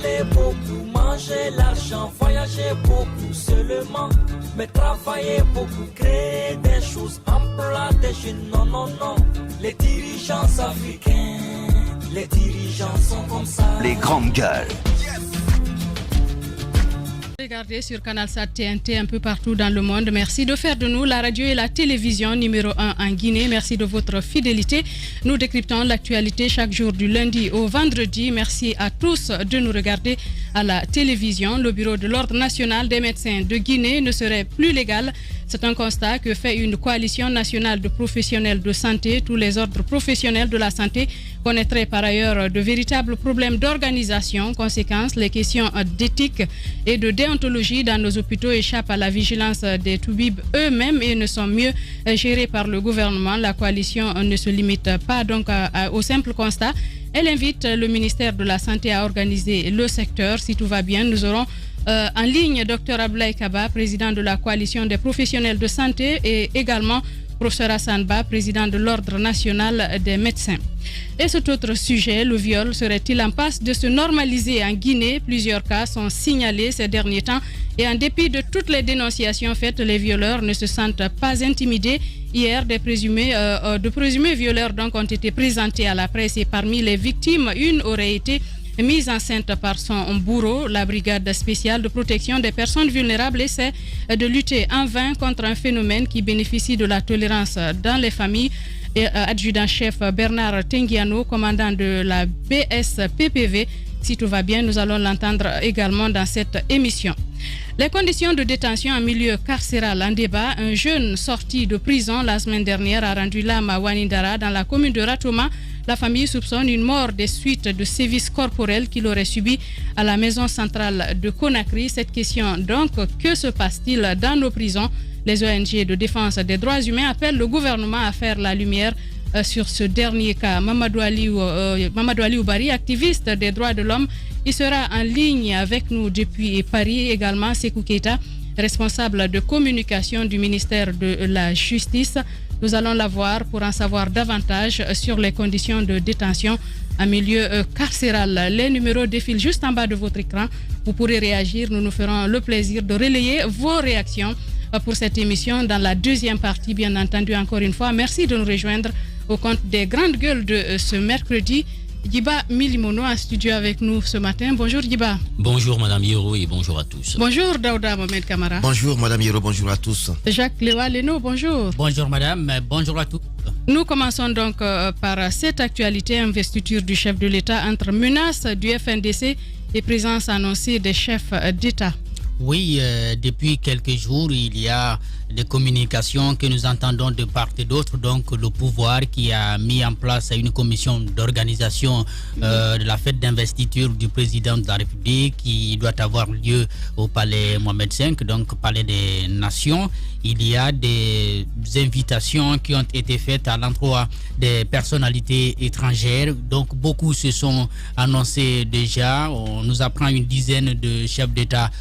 parler beaucoup, manger l'argent, voyager beaucoup seulement, mais travailler beaucoup, créer des choses, emploi des jeunes, non, non, non. Les dirigeants africains, les dirigeants sont comme ça. Les grandes gueules. Regardez sur Canalsat TNT un peu partout dans le monde. Merci de faire de nous la radio et la télévision numéro 1 en Guinée. Merci de votre fidélité. Nous décryptons l'actualité chaque jour du lundi au vendredi. Merci à tous de nous regarder à la télévision. Le bureau de l'Ordre national des médecins de Guinée ne serait plus légal. C'est un constat que fait une coalition nationale de professionnels de santé. Tous les ordres professionnels de la santé connaîtraient par ailleurs de véritables problèmes d'organisation. Conséquence, les questions d'éthique et de déontologie dans nos hôpitaux échappent à la vigilance des toubibs eux-mêmes et ne sont mieux gérés par le gouvernement. La coalition ne se limite pas donc au simple constat. Elle invite le ministère de la Santé à organiser le secteur. Si tout va bien, nous aurons en ligne Dr Abdoulaye Kaba, président de la coalition des professionnels de santé, et également professeur Hassan Ba, président de l'Ordre national des médecins. Et cet autre sujet, le viol, serait-il en passe de se normaliser en Guinée? Plusieurs cas sont signalés ces derniers temps et en dépit de toutes les dénonciations faites, les violeurs ne se sentent pas intimidés. Hier, de présumés violeurs donc ont été présentés à la presse et parmi les victimes, une aurait été mise enceinte par son bourreau. La brigade spéciale de protection des personnes vulnérables essaie de lutter en vain contre un phénomène qui bénéficie de la tolérance dans les familles. Adjudant-chef Bernard Tengiano, commandant de la BSPPV. Si tout va bien, nous allons l'entendre également dans cette émission. Les conditions de détention en milieu carcéral en débat. Un jeune sorti de prison la semaine dernière a rendu l'âme à Wanindara dans la commune de Ratoma. La famille soupçonne une mort des suites de sévices corporels qu'il aurait subis à la maison centrale de Conakry. Cette question donc, que se passe-t-il dans nos prisons? Les ONG de défense des droits humains appellent le gouvernement à faire la lumière sur ce dernier cas. Mamadou Ali Oubari, activiste des droits de l'homme, il sera en ligne avec nous depuis Paris. Également Sekou Keita, responsable de communication du ministère de la Justice. Nous allons la voir pour en savoir davantage sur les conditions de détention en milieu carcéral. Les numéros défilent juste en bas de votre écran. Vous pourrez réagir. Nous nous ferons le plaisir de relayer vos réactions pour cette émission dans la deuxième partie, bien entendu. Encore une fois, merci de nous rejoindre au compte des grandes gueules de ce mercredi. Djiba Milimono en studio avec nous ce matin. Bonjour Djiba. Bonjour Madame Yero et bonjour à tous. Bonjour Daouda Mohamed Kamara. Bonjour Madame Yero, bonjour à tous. Jacques Lewa Leno, bonjour. Bonjour Madame, bonjour à tous. Nous commençons donc par cette actualité, investiture du chef de l'État entre menaces du FNDC et présence annoncée des chefs d'État. Oui, depuis quelques jours, il y a des communications que nous entendons de part et d'autre. Donc, le pouvoir qui a mis en place une commission d'organisation de la fête d'investiture du président de la République qui doit avoir lieu au palais Mohamed V, donc palais des Nations. Il y a des invitations qui ont été faites à l'endroit des personnalités étrangères. Donc, beaucoup se sont annoncés déjà. On nous apprend une dizaine de chefs d'État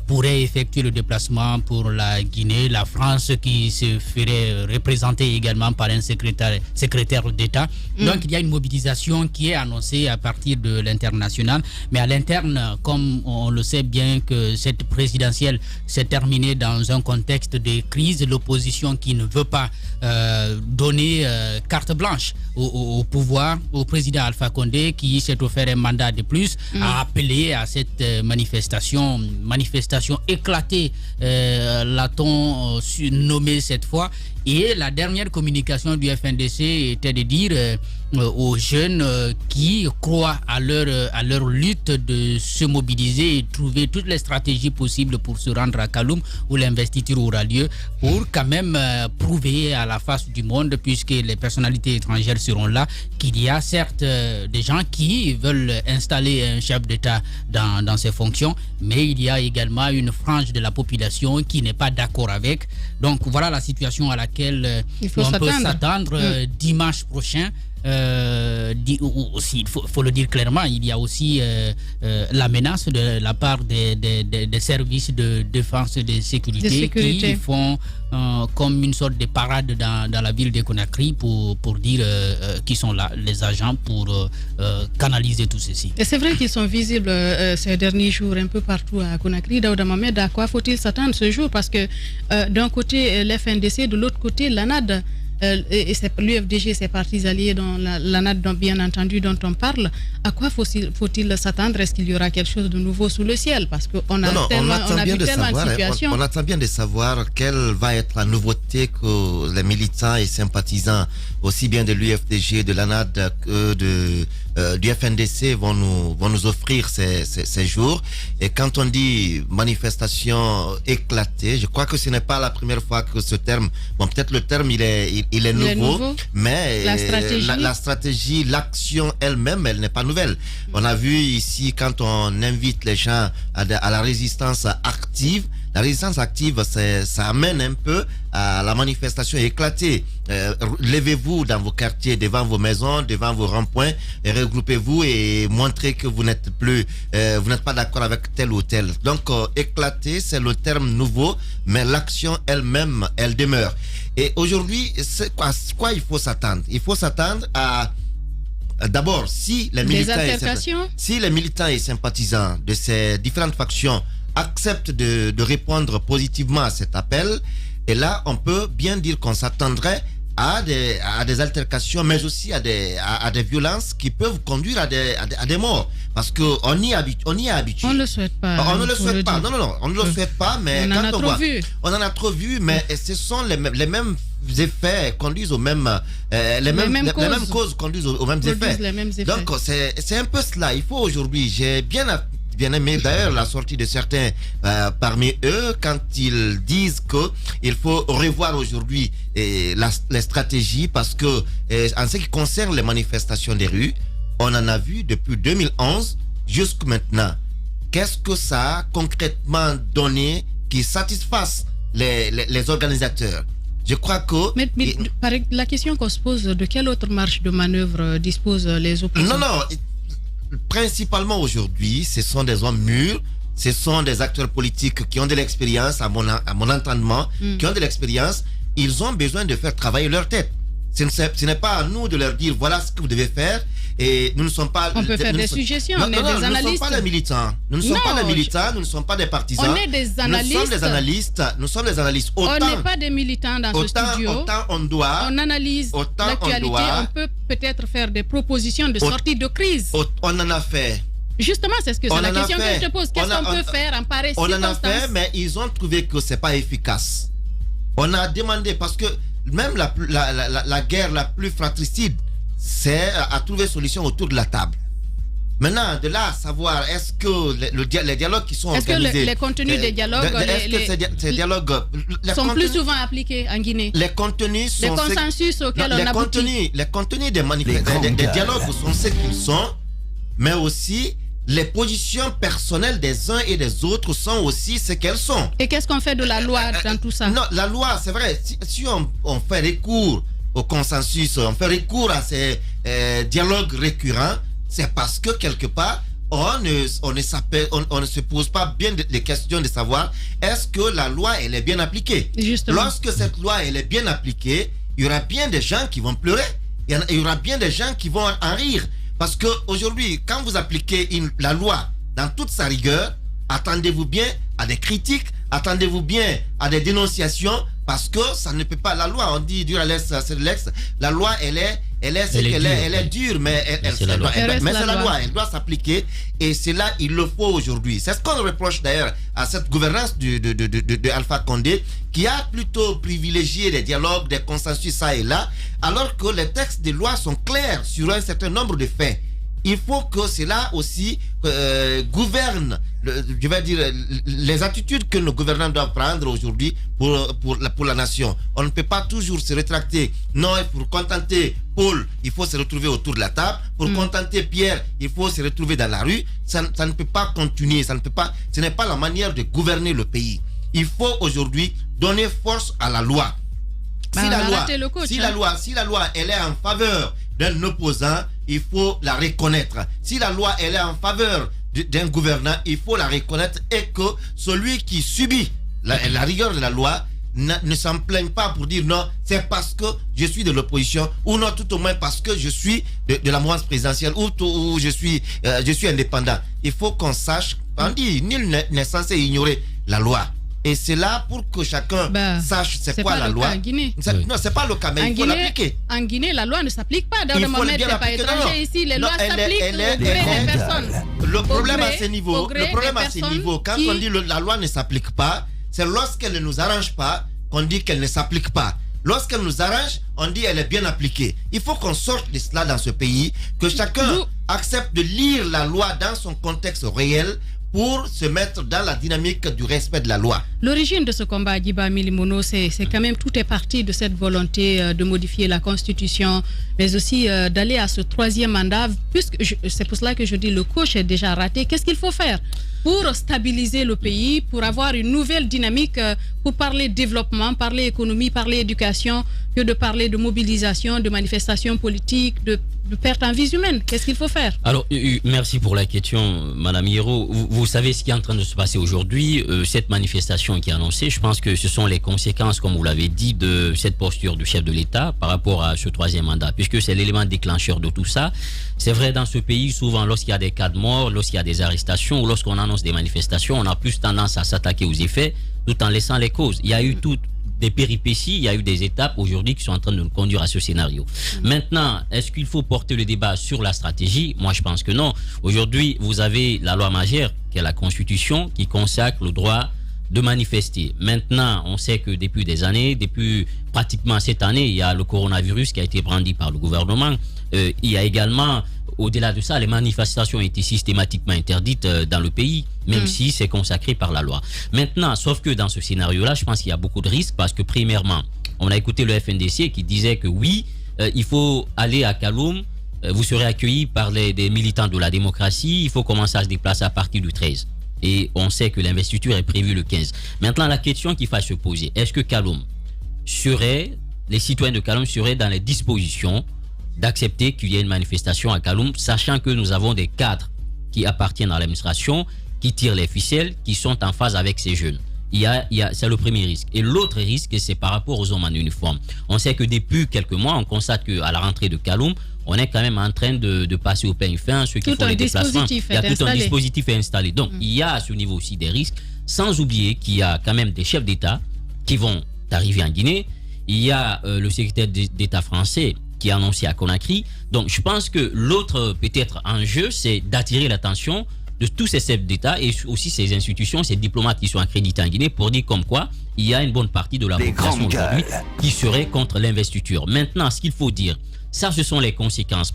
pourraient effectuer le déplacement pour la Guinée, la France qui se ferait représenter également par un secrétaire d'État. Donc il y a une mobilisation qui est annoncée à partir de l'international, mais à l'interne, comme on le sait bien que cette présidentielle s'est terminée dans un contexte de crise, l'opposition qui ne veut pas donner carte blanche au pouvoir, au président Alpha Condé qui s'est offert un mandat de plus, a appelé à cette manifestation éclatée, l'a-t-on nommé cette fois. Et la dernière communication du FNDC était de dire aux jeunes qui croient à leur lutte de se mobiliser et trouver toutes les stratégies possibles pour se rendre à Kaloum où l'investiture aura lieu, pour quand même prouver à la face du monde, puisque les personnalités étrangères seront là, qu'il y a certes des gens qui veulent installer un chef d'État dans ses fonctions, mais il y a également une frange de la population qui n'est pas d'accord avec. Donc voilà la situation à laquelle on peut s'attendre dimanche prochain. aussi, il faut le dire clairement, il y a aussi la menace de la part des services de défense et de sécurité qui font comme une sorte de parade dans la ville de Conakry pour dire qui sont là, les agents pour canaliser tout ceci. Et c'est vrai qu'ils sont visibles ces derniers jours un peu partout à Conakry. Daouda Mohamed, à quoi faut-il s'attendre ce jour? Parce que d'un côté l'FNDC, de l'autre côté l'ANAD, et c'est l'UFDG, ses partis alliés, dont l'ANAD, bien entendu, dont on parle. À quoi faut-il s'attendre? Est-ce qu'il y aura quelque chose de nouveau sous le ciel? Parce qu'on a vu tellement de situations. On attend bien de savoir quelle va être la nouveauté que les militants et sympathisants, aussi bien de l'UFDG, de l'ANAD que du FNDC vont nous offrir ces jours. Et quand on dit manifestation éclatée, je crois que ce n'est pas la première fois que ce terme, bon, peut-être le terme il est nouveau, mais la stratégie, l'action elle-même, elle n'est pas nouvelle. On a vu ici, quand on invite les gens à la résistance active, la résistance active, ça amène un peu à la manifestation éclatée. Levez-vous dans vos quartiers, devant vos maisons, devant vos ronds-points, et regroupez-vous et montrez que vous n'êtes pas d'accord avec tel ou tel. Donc, éclater, c'est le terme nouveau, mais l'action elle-même, elle demeure. Et aujourd'hui, quoi il faut s'attendre? Il faut s'attendre à d'abord, si les militants et sympathisants de ces différentes factions acceptent de répondre positivement à cet appel, et là on peut bien dire qu'on s'attendrait à des altercations, mais aussi à des violences qui peuvent conduire à des morts, parce que on y est habitué. On ne le souhaite pas. On ne le souhaite pas. Non, on ne le souhaite pas, mais on en a trop vu, mais ce sont les mêmes effets conduisent aux mêmes les mêmes causes conduisent aux mêmes effets. Donc c'est un peu cela. Il faut aujourd'hui, j'ai bien aimé d'ailleurs la sortie de certains parmi eux quand ils disent que il faut revoir aujourd'hui les stratégies, parce que en ce qui concerne les manifestations des rues, on en a vu depuis 2011 jusqu'à maintenant. Qu'est-ce que ça a concrètement donné qui satisfasse les organisateurs? Je crois que... Mais la question qu'on se pose, de quelle autre marge de manœuvre disposent les opposants? Non. Principalement aujourd'hui, ce sont des hommes mûrs, ce sont des acteurs politiques qui ont de l'expérience, à mon entendement, qui ont de l'expérience. Ils ont besoin de faire travailler leur tête. Ce n'est pas à nous de leur dire voilà ce que vous devez faire. Et nous ne sommes pas... On peut faire des suggestions, on est des analystes. Nous ne sommes pas des militants. Nous ne sommes pas des militants, nous ne sommes pas des partisans. On est des analystes. Nous sommes des analystes. On n'est pas des militants dans ce studio. Autant on analyse l'actualité, on peut peut-être faire des propositions de sortie de crise. On en a fait. Justement, c'est la question que je te pose. Qu'est-ce qu'on peut faire en pareille circonstance? On en a fait, mais ils ont trouvé que ce n'est pas efficace. On a demandé, parce que même la guerre la plus fratricide, c'est à trouver solution autour de la table. Maintenant, de là à savoir, est-ce que les dialogues qui sont organisés... Est-ce que les contenus des dialogues... ces dialogues sont plus souvent appliqués en Guinée? Les contenus sont... Les consensus auxquels on aboutit. Les contenus des dialogues sont ce qu'ils sont, mais aussi les positions personnelles des uns et des autres sont aussi ce qu'elles sont. Et qu'est-ce qu'on fait de la loi dans tout ça? Non, la loi, c'est vrai, si on fait recours au consensus, on fait recours à ces dialogues récurrents, c'est parce que quelque part, on ne se pose pas bien des questions de savoir est-ce que la loi elle est bien appliquée. Justement. Lorsque cette loi elle est bien appliquée, il y aura bien des gens qui vont pleurer, il y aura bien des gens qui vont en rire. Parce qu'aujourd'hui, quand vous appliquez la loi dans toute sa rigueur, attendez-vous bien à des critiques, attendez-vous bien à des dénonciations, parce que ça ne peut pas. La loi, on dit dur à l'est, c'est de l'ex. La loi, elle est dure, mais c'est la loi, elle doit s'appliquer. Et c'est là, il le faut aujourd'hui. C'est ce qu'on reproche d'ailleurs à cette gouvernance de Alpha Condé, qui a plutôt privilégié des dialogues, des consensus ça et là, alors que les textes de loi sont clairs sur un certain nombre de faits. Il faut que cela aussi gouverne, je vais dire, les attitudes que nos gouvernants doivent prendre aujourd'hui pour la nation. On ne peut pas toujours se rétracter. Non, pour contenter Paul, il faut se retrouver autour de la table. Pour contenter Pierre, il faut se retrouver dans la rue. Ça ne peut pas continuer. Ce n'est pas la manière de gouverner le pays. Il faut aujourd'hui donner force à la loi. Si la loi elle est en faveur d'un opposant, il faut la reconnaître. Si la loi elle est en faveur d'un gouvernant, il faut la reconnaître et que celui qui subit la rigueur de la loi ne s'en plaigne pas pour dire non, c'est parce que je suis de l'opposition, ou non, tout au moins parce que je suis de la mouvance présidentielle, ou je suis indépendant. Il faut qu'on sache, on dit, nul n'est censé ignorer la loi. Et c'est là pour que chacun sache c'est quoi la loi. Non, c'est pas le cas, mais il faut l'appliquer. En Guinée, la loi ne s'applique pas. Dans le moment, n'est pas étranger ici. Les lois s'appliquent au gré des personnes. Le problème à ce niveau, quand on dit la loi ne s'applique pas, c'est lorsqu'elle ne nous arrange pas qu'on dit qu'elle ne s'applique pas. Lorsqu'elle nous arrange, on dit qu'elle est bien appliquée. Il faut qu'on sorte de cela dans ce pays, que chacun accepte de lire la loi dans son contexte réel pour se mettre dans la dynamique du respect de la loi. L'origine de ce combat, Djiba Milimono, c'est quand même tout est parti de cette volonté de modifier la Constitution, mais aussi d'aller à ce troisième mandat. C'est pour cela que je dis le coach est déjà raté. Qu'est-ce qu'il faut faire pour stabiliser le pays, pour avoir une nouvelle dynamique, pour parler développement, parler économie, parler éducation, que de parler de mobilisation, de manifestations politiques, de perte en vies humaines? Qu'est-ce qu'il faut faire? Alors, merci pour la question, Madame Hiro. Vous savez ce qui est en train de se passer aujourd'hui, cette manifestation qui est annoncée, je pense que ce sont les conséquences, comme vous l'avez dit, de cette posture du chef de l'État par rapport à ce troisième mandat, puisque c'est l'élément déclencheur de tout ça. C'est vrai, dans ce pays, souvent, lorsqu'il y a des cas de mort, lorsqu'il y a des arrestations, ou lorsqu'on annonce des manifestations, on a plus tendance à s'attaquer aux effets, tout en laissant les causes. Il y a eu toutes des péripéties, il y a eu des étapes aujourd'hui qui sont en train de nous conduire à ce scénario. Maintenant, est-ce qu'il faut porter le débat sur la stratégie? Moi, je pense que non. Aujourd'hui, vous avez la loi majeure, qui est la Constitution, qui consacre le droit de manifester. Maintenant, on sait que depuis des années, depuis pratiquement cette année, il y a le coronavirus qui a été brandi par le gouvernement. Il y a également, au-delà de ça, les manifestations ont été systématiquement interdites dans le pays, même si c'est consacré par la loi. Maintenant, sauf que dans ce scénario-là, je pense qu'il y a beaucoup de risques parce que, premièrement, on a écouté le FNDC qui disait que oui, il faut aller à Kaloum, vous serez accueillis par des militants de la démocratie, il faut commencer à se déplacer à partir du 13. Et on sait que l'investiture est prévue le 15. Maintenant, la question qu'il faut se poser, est-ce que les citoyens de Kaloum seraient dans les dispositions d'accepter qu'il y ait une manifestation à Kaloum, sachant que nous avons des cadres qui appartiennent à l'administration, qui tirent les ficelles, qui sont en phase avec ces jeunes. C'est le premier risque. Et l'autre risque, c'est par rapport aux hommes en uniforme. On sait que depuis quelques mois, on constate qu'à la rentrée de Kaloum, on est quand même en train de passer au peigne fin, ceux qui font les déplacements. Il y a tout un dispositif installé. Donc, il y a à ce niveau aussi des risques, sans oublier qu'il y a quand même des chefs d'État qui vont arriver en Guinée. Il y a le secrétaire d'État français qui est annoncé à Conakry. Donc, je pense que l'autre peut-être enjeu, c'est d'attirer l'attention de tous ces chefs d'État et aussi ces institutions, ces diplomates qui sont accrédités en Guinée pour dire comme quoi il y a une bonne partie de la population aujourd'hui qui serait contre l'investiture. Maintenant, ce qu'il faut dire, ça, ce sont les conséquences.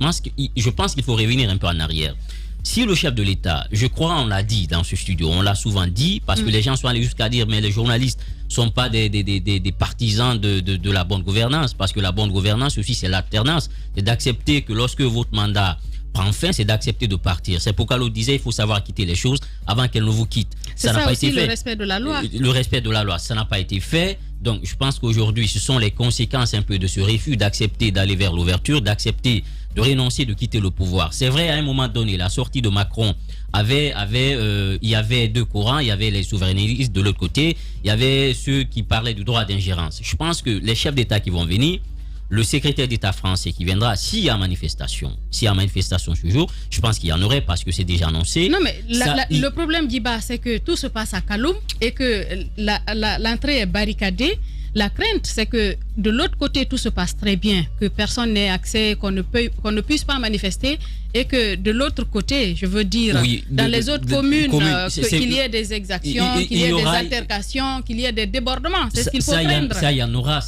Je pense qu'il faut revenir un peu en arrière. Si le chef de l'État, je crois, on l'a dit dans ce studio, on l'a souvent dit, parce que les gens sont allés jusqu'à dire, mais les journalistes ne sont pas des partisans de la bonne gouvernance, parce que la bonne gouvernance aussi, c'est l'alternance. C'est d'accepter que lorsque votre mandat prend fin, c'est d'accepter de partir. C'est pourquoi l'autre disait, il faut savoir quitter les choses avant qu'elles ne vous quittent. Ça n'a pas été fait. Le respect de la loi. Le respect de la loi, ça n'a pas été fait. Donc, je pense qu'aujourd'hui, ce sont les conséquences un peu de ce refus d'accepter d'aller vers l'ouverture, d'accepter de renoncer, de quitter le pouvoir. C'est vrai, à un moment donné, la sortie de Macron il y avait deux courants, il y avait les souverainistes de l'autre côté, il y avait ceux qui parlaient du droit d'ingérence. Je pense que les chefs d'État qui vont venir, le secrétaire d'État français qui viendra, s'il y a manifestation ce jour, je pense qu'il y en aurait parce que c'est déjà annoncé. Non, mais le problème, Djiba, c'est que tout se passe à Kaloum et que l'entrée est barricadée. La crainte, c'est que de l'autre côté, tout se passe très bien, que personne n'ait accès, qu'on ne puisse pas manifester, et que de l'autre côté, je veux dire, dans les autres communes, qu'il y ait des exactions, qu'il y ait des altercations, qu'il y ait des débordements. C'est ce qu'il faut craindre. Ça y en aura.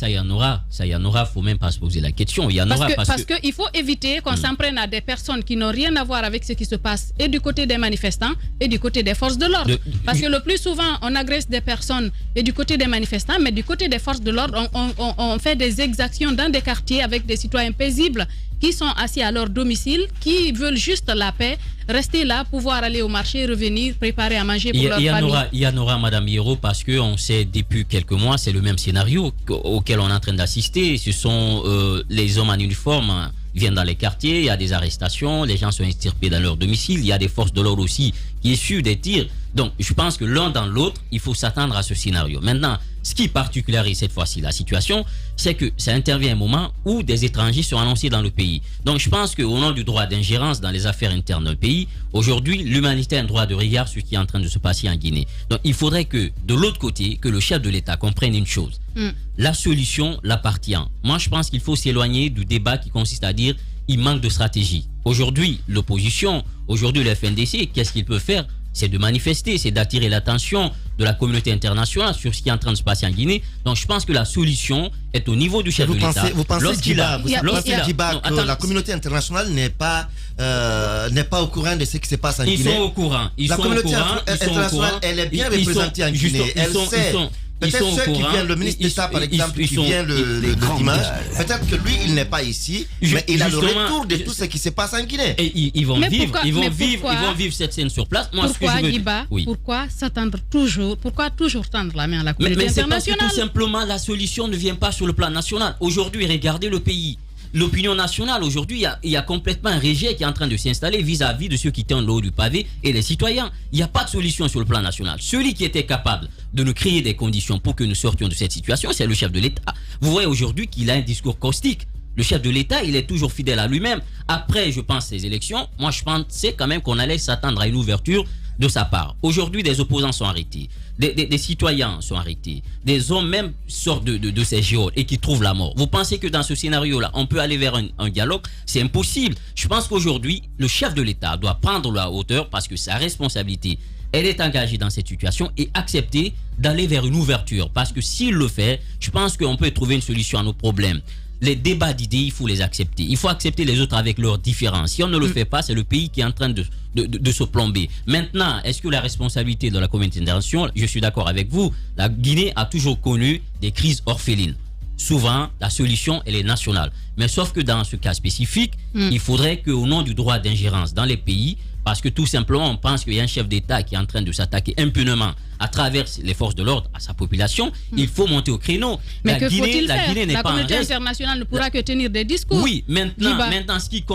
Il ne faut même pas se poser la question. Parce qu'il faut éviter qu'on s'en prenne à des personnes qui n'ont rien à voir avec ce qui se passe, et du côté des manifestants, et du côté des forces de l'ordre. Parce que le plus souvent, on agresse des personnes, et du côté des manifestants, mais du côté des forces de l'ordre, on fait des exactions dans des quartiers avec des citoyens paisibles qui sont assis à leur domicile, qui veulent juste la paix, rester là, pouvoir aller au marché, revenir, préparer à manger pour leur famille. Il y en aura, Madame Hiro, parce qu'on sait depuis quelques mois, c'est le même scénario auquel on est en train d'assister. Ce sont les hommes en uniforme Ils viennent dans les quartiers, il y a des arrestations, les gens sont extirpés dans leur domicile, il y a des forces de l'ordre aussi qui essuient des tirs. Donc, je pense que l'un dans l'autre, il faut s'attendre à ce scénario. Maintenant, ce qui particularise cette fois-ci la situation, c'est que ça intervient à un moment où des étrangers sont annoncés dans le pays. Donc, je pense qu'au nom du droit d'ingérence dans les affaires internes d'un pays, aujourd'hui, l'humanité a un droit de regard sur ce qui est en train de se passer en Guinée. Donc, il faudrait que, de l'autre côté, que le chef de l'État comprenne une chose. La solution l'appartient. Moi, je pense qu'il faut s'éloigner du débat qui consiste à dire il manque de stratégie. Aujourd'hui, l'opposition, aujourd'hui le FNDC, qu'est-ce qu'il peut faire? C'est de manifester, c'est d'attirer l'attention de la communauté internationale sur ce qui est en train de se passer en Guinée. Donc je pense que la solution est au niveau du chef de l'État. Vous pensez que la communauté internationale n'est pas au courant de ce qui se passe en Guinée? Ils sont au coururant. La communauté internationale, elle est bien représentée en Guinée. Elle sait. Peut-être ceux qui viennent, le ministre d'État par exemple, qui vient le dimanche, peut-être que lui, il n'est pas ici, mais il a le retour de tout ce qui se passe en Guinée. Et ils vont vivre cette scène sur place. Moi, pourquoi, Guiba, pourquoi s'attendre toujours, pourquoi toujours tendre la main à la communauté internationale? Parce que tout simplement, la solution ne vient pas sur le plan national. Aujourd'hui, regardez le pays. L'opinion nationale, aujourd'hui, il y a complètement un rejet qui est en train de s'installer vis-à-vis de ceux qui tiennent le haut du pavé et les citoyens. Il n'y a pas de solution sur le plan national. Celui qui était capable de nous créer des conditions pour que nous sortions de cette situation, c'est le chef de l'État. Vous voyez aujourd'hui qu'il a un discours caustique. Le chef de l'État, il est toujours fidèle à lui-même. Après, je pense, ces élections, moi, je pensais quand même qu'on allait s'attendre à une ouverture de sa part. Aujourd'hui, des opposants sont arrêtés. Des citoyens sont arrêtés. Des hommes même sortent de ces géodes et qui trouvent la mort. Vous pensez que dans ce scénario-là, on peut aller vers un dialogue? C'est impossible. Je pense qu'aujourd'hui, le chef de l'État doit prendre la hauteur parce que sa responsabilité, elle est engagée dans cette situation et accepter d'aller vers une ouverture. Parce que s'il le fait, je pense qu'on peut trouver une solution à nos problèmes. Les débats d'idées, il faut les accepter. Il faut accepter les autres avec leurs différences. Si on ne le fait pas, c'est le pays qui est en train de se plomber. Maintenant, est-ce que la responsabilité de la communauté internationale, je suis d'accord avec vous, la Guinée a toujours connu des crises orphelines. Souvent, la solution, elle est nationale. Mais sauf que dans ce cas spécifique, il faudrait qu'au nom du droit d'ingérence dans les pays, parce que tout simplement, on pense qu'il y a un chef d'État qui est en train de s'attaquer impunément à travers les forces de l'ordre à sa population, il faut monter au créneau. Mais que faut-il faire? La communauté internationale ne pourra que tenir des discours. Oui, maintenant ce qui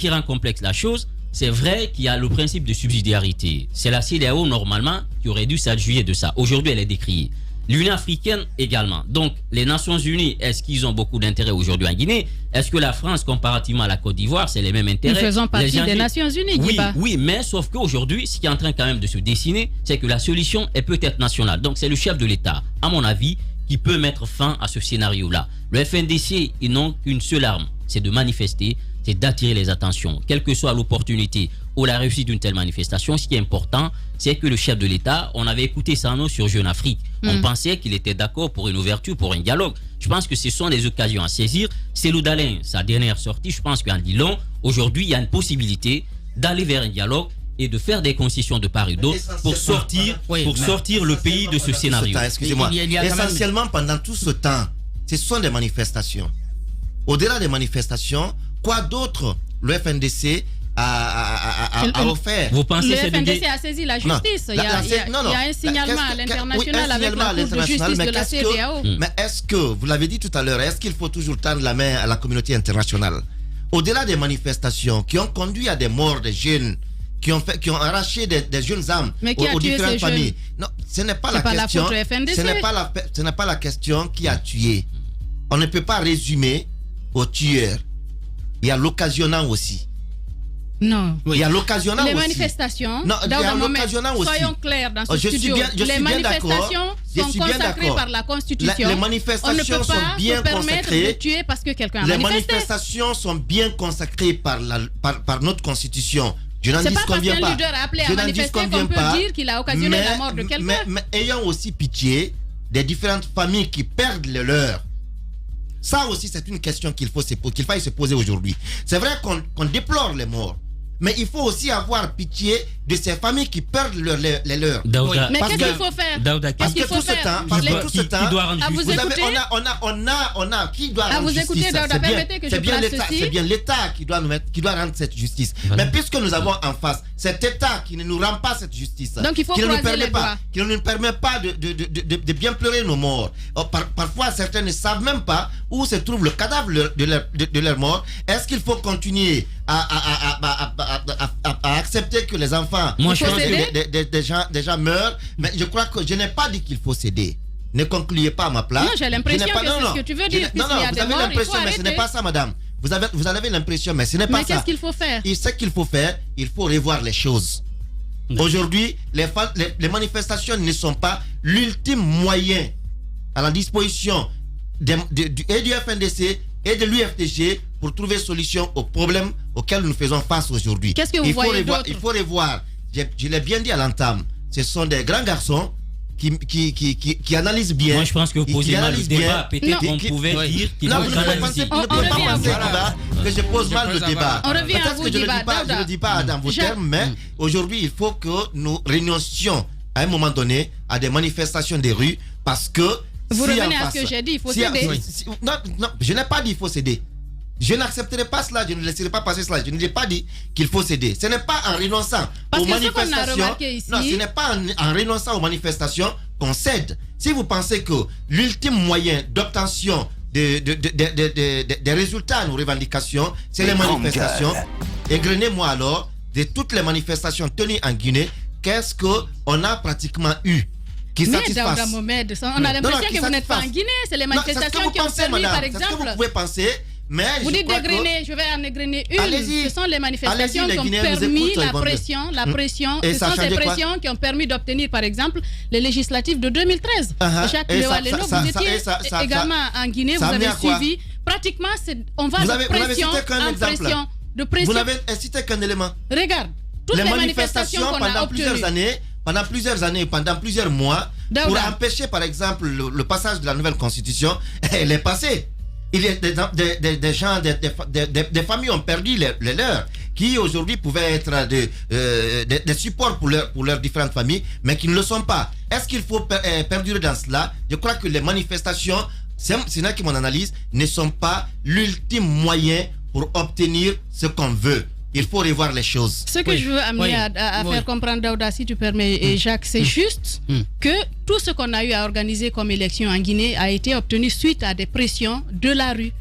rend complexe la chose, c'est vrai qu'il y a le principe de subsidiarité. C'est la CEDEAO, normalement, qui aurait dû s'adjuger de ça. Aujourd'hui, elle est décriée. L'Union africaine également. Donc, les Nations unies, est-ce qu'ils ont beaucoup d'intérêt aujourd'hui en Guinée? Est-ce que la France, comparativement à la Côte d'Ivoire, c'est les mêmes intérêts? Nous faisons partie des Nations unies, Guiba. Oui, mais sauf qu'aujourd'hui, ce qui est en train quand même de se dessiner, c'est que la solution, elle peut être nationale. Donc, c'est le chef de l'État, à mon avis, qui peut mettre fin à ce scénario-là. Le FNDC, ils n'ont qu'une seule arme, c'est de manifester, c'est d'attirer les attentions. Quelle que soit l'opportunité ou la réussite d'une telle manifestation, ce qui est important, c'est que le chef de l'État, on avait écouté Sano sur Jeune Afrique. On pensait qu'il était d'accord pour une ouverture, pour un dialogue. Je pense que ce sont des occasions à saisir. C'est Loudalin, sa dernière sortie, je pense qu'en dit long. Aujourd'hui, il y a une possibilité d'aller vers un dialogue et de faire des concessions de part et d'autre pour sortir le pays de ce scénario. Excusez-moi. Essentiellement, pendant tout ce temps, ce sont des manifestations. Au-delà des manifestations, quoi d'autre le FNDC a offert? Vous pensez le FNDC a saisi la justice. Il y a un signalement à l'international avec la Cour de justice de la CEDEAO. Mais est-ce que, vous l'avez dit tout à l'heure, est-ce qu'il faut toujours tendre la main à la communauté internationale? Au-delà des manifestations qui ont conduit à des morts de jeunes, qui ont arraché des jeunes âmes aux différentes familles. Non, ce n'est pas la question. Ce n'est pas la question qui a tué. On ne peut pas résumer au tueur. Il y a l'occasionnant aussi. Non. Il y a l'occasionnant aussi. Les manifestations, non, il y a l'occasionnant aussi. Soyons clairs dans ce studio. Les manifestations sont consacrées par la Constitution. Les manifestations sont bien consacrées. De tuer parce que quelqu'un a manifesté. Les manifestations sont bien consacrées par notre Constitution. Je n'en dis qu'on vient pas. C'est pas parce qu'un leader a appelé à manifester qu'on peut dire qu'il a occasionné la mort de quelqu'un. Mais ayons aussi pitié des différentes familles qui perdent le leur. Ça aussi, c'est une question qu'il faille se poser aujourd'hui. C'est vrai qu'on déplore les morts, mais il faut aussi avoir pitié de ces familles qui perdent les leurs. Daouda, Mais Parce qu'est-ce que- qu'il faut faire? Daouda, Qu'est-ce qu'il faut faire? tout ce temps, qui doit rendre À vous justice. écouter. on a qui doit À rendre vous justice. écouter, Daouda, permettez que je place l'État, ceci. c'est bien l'État qui doit rendre cette justice. Voilà. Mais puisque nous avons en face cet État qui ne nous rend pas cette justice, Donc, il faut qui ne nous croiser permet les pas, doigts. qui ne nous permet pas de bien pleurer nos morts. Parfois, certains ne savent même pas où se trouve le cadavre de leur mort. Est-ce qu'il faut continuer à accepter que les enfants, Moi, je pense des gens meurent? Mais je crois que je n'ai pas dit qu'il faut céder. Ne concluez pas à ma place. Non, j'ai l'impression que c'est ce que tu veux dire. Non, Puisqu'il y a vous des avez morts, il faut l'impression, mais ce n'est arrêter. pas ça, madame. Vous avez l'impression, mais ce n'est pas Mais ça. qu'est-ce qu'il faut faire? Et ce qu'il faut faire, il faut revoir les choses. Aujourd'hui, les manifestations ne sont pas l'ultime moyen à la disposition et du FNDC et de l'UFDG pour trouver solution aux problèmes auxquels nous faisons face aujourd'hui. Qu'est-ce que vous voyez d'autre? Il faut revoir, je l'ai bien dit à l'entame, ce sont des grands garçons qui analysent bien. Moi, je pense que vous posez mal le débat. Peut-être qu'on Non. pouvait dire qu'il Non, faut vous ne pouvez canaliser. pas On penser revient à vous. que je pose mal le débat. On revient à Peut-être vous, que je ne Daouda. le dis pas dans vos termes, mais aujourd'hui, il faut que nous renoncions à un moment donné à des manifestations des rues parce que Vous si revenez en à ce face- que j'ai dit, il faut si- céder. non, je n'ai pas dit il faut céder. Je n'accepterai pas cela, je ne laisserai pas passer cela. Je ne l'ai pas dit qu'il faut céder. Ce n'est pas en renonçant Parce aux que ce qu'on a manifestations. remarqué ici- Non, ce n'est pas en renonçant aux manifestations qu'on cède. Si vous pensez que l'ultime moyen d'obtention des résultats à nos revendications, c'est les manifestations, égrenez-moi alors de toutes les manifestations tenues en Guinée, qu'est-ce qu'on a pratiquement eu qui Mais satisfasse? Daouda Mohamed, on a l'impression qui que vous n'êtes pas en satisfasse. Guinée. C'est les Non, c'est ce que manifestations vous qui ont pensez, permis, madame. par C'est ce que exemple. vous pouvez penser, mais Vous je dites crois dégrainer, je vais en dégrainer une. Allez-y. Ce sont les manifestations Allez-y, les qui ont Guinéens nous permis écoutent, ils vont la pression. Et Ce ça a sont ces changé quoi? pressions qui ont permis d'obtenir, par exemple, les législatives de 2013. Uh-huh. Jacques Et ça- Léo, ça- vous ça- étiez et ça- également en Guinée, vous ça a amené avez à quoi? suivi. Pratiquement, on va Vous de avez pression cité qu'un en exemple. pression. De Vous pression. n'avez cité qu'un élément. Regarde, toutes les manifestations qu'on a pendant plusieurs obtenues. années, pendant plusieurs mois, Daouda. pour empêcher par exemple le passage de la nouvelle constitution, elle est passée. Il y a des gens, des familles ont perdu les leurs, qui aujourd'hui pouvaient être des supports pour leurs différentes familles, mais qui ne le sont pas. Est-ce qu'il faut perdurer dans cela? Je crois que les manifestations, c'est là que mon analyse, ne sont pas l'ultime moyen pour obtenir ce qu'on veut. Il faut revoir les choses. Ce que je veux amener à faire comprendre, Daouda, si tu permets, et Jacques, c'est juste que tout ce qu'on a eu à organiser comme élection en Guinée a été obtenu suite à des pressions de la rue.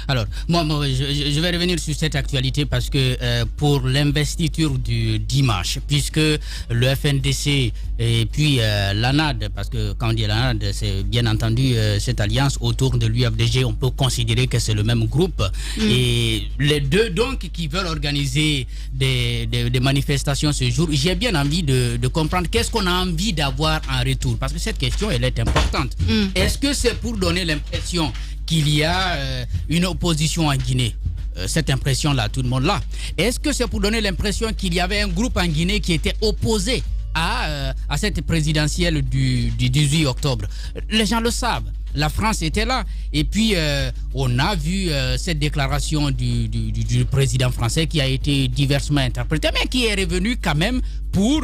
Alors, moi je vais revenir sur cette actualité parce que pour l'investiture du dimanche, puisque le FNDC et puis l'ANAD, parce que quand on dit l'ANAD, c'est bien entendu cette alliance autour de l'UFDG, on peut considérer que c'est le même groupe. Et les deux, donc, qui veulent organiser des manifestations ce jour, j'ai bien envie de comprendre qu'est-ce qu'on a envie d'avoir en retour. Parce que cette question, elle est importante. Est-ce que c'est pour donner l'impression qu'il y a une opposition en Guinée? Cette impression-là, tout le monde l'a. Est-ce que c'est pour donner l'impression qu'il y avait un groupe en Guinée qui était opposé à cette présidentielle du 18 octobre? Les gens le savent. La France était là. Et puis, on a vu cette déclaration du président français qui a été diversement interprétée, mais qui est revenu quand même pour